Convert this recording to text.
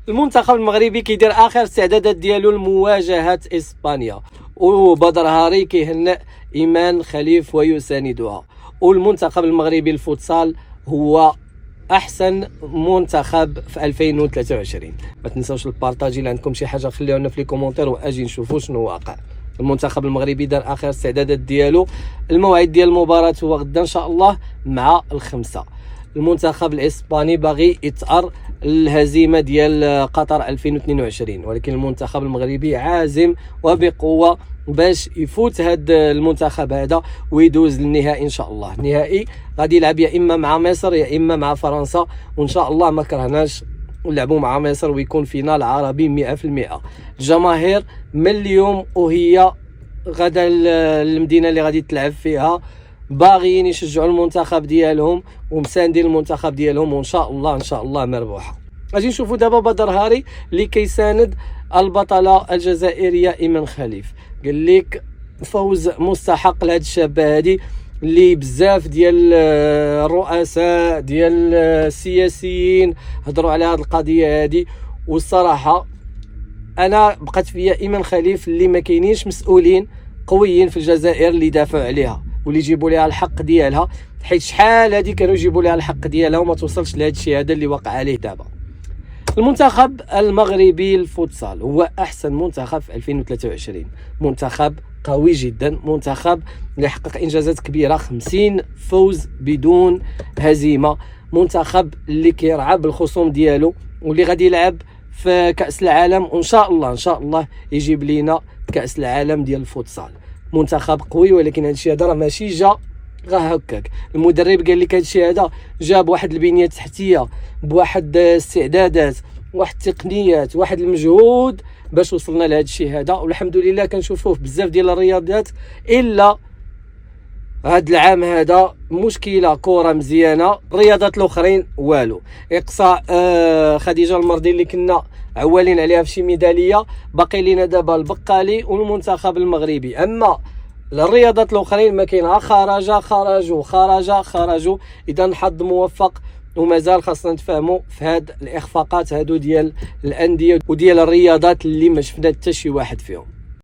المنتخب المغربي كيدير اخر استعدادات ديالو لمواجهه اسبانيا، وبدر هاري كيهنئ ايمان خليف ويساندها. والمنتخب المغربي الفوتسال هو احسن منتخب في 2023. ما تنساوش البارطاجي، اللي عندكم شي حاجه خليوها لنا في لي كومونتير واجي نشوفوا شنو واقع. المنتخب المغربي دار اخر استعدادات ديالو. الموعد ديال المباراه هو غدا ان شاء الله مع الخمسة. المنتخب الاسباني باغي يتأر الهزيمه ديال قطر 2022، ولكن المنتخب المغربي عازم وبقوه باش يفوت هذا المنتخب هذا ويدوز للنهائي ان شاء الله. النهائي غادي يلعب يا اما مع مصر يا اما مع فرنسا، وان شاء الله ما كرهناش ونلعبوا مع مصر ويكون فينال عربي 100%. الجماهير من اليوم وهي غدا المدينه اللي غادي تلعب فيها باغيين يشجعوا المنتخب ديالهم ومساندين المنتخب ديالهم، وان شاء الله ان شاء الله مربوحه. غادي نشوفوا دابا بدر هاري اللي كيساند البطله الجزائريه ايمان خليف. قال لك فوز مستحق لهاد الشابه هادي اللي بزاف ديال الرؤساء ديال السياسيين هضروا على هاد القضيه هادي، والصراحه انا بقات فيا ايمان خليف اللي ما كاينينش مسؤولين قويين في الجزائر اللي يدافعوا عليها واللي يجيبوا لها الحق ديالها، حيت شحال هادي كانوا يجيبوا لها الحق ديالها وما توصلش لهذا الشيء هذا اللي وقع عليه دابا. المنتخب المغربي الفوتسال هو احسن منتخب في 2023، منتخب قوي جدا، منتخب اللي حقق انجازات كبيره، 50 فوز بدون هزيمه، منتخب اللي كيرعى بالخصوم ديالو واللي غادي يلعب في كاس العالم، وان شاء الله ان شاء الله يجيب لينا كاس العالم ديال الفوتسال. منتخب قوي، ولكن هادشي هذا راه ماشي جا غا هكاك. المدرب قال لك هادشي هذا جاب واحد البنيه تحتيه بواحد استعدادات، واحد التقنيات، واحد المجهود باش وصلنا لهذا الشيء هذا، والحمد لله كنشوفوه في بزاف ديال الرياضات. الا هاد العام هذا مشكله كره مزيانه، الرياضات الاخرين والو. اقصاء خديجه المرضي اللي كنا عوالين عليها في شي ميداليه، باقي لينا دابا البقالي والمنتخب المغربي. اما الرياضات الاخرين ما كاين، خرجوا. اذا حظ موفق، ومازال خاصنا نتفاهموا في هاد الاخفاقات هادو ديال الانديه وديال الرياضات اللي ما شفنا حتى شي واحد فيهم.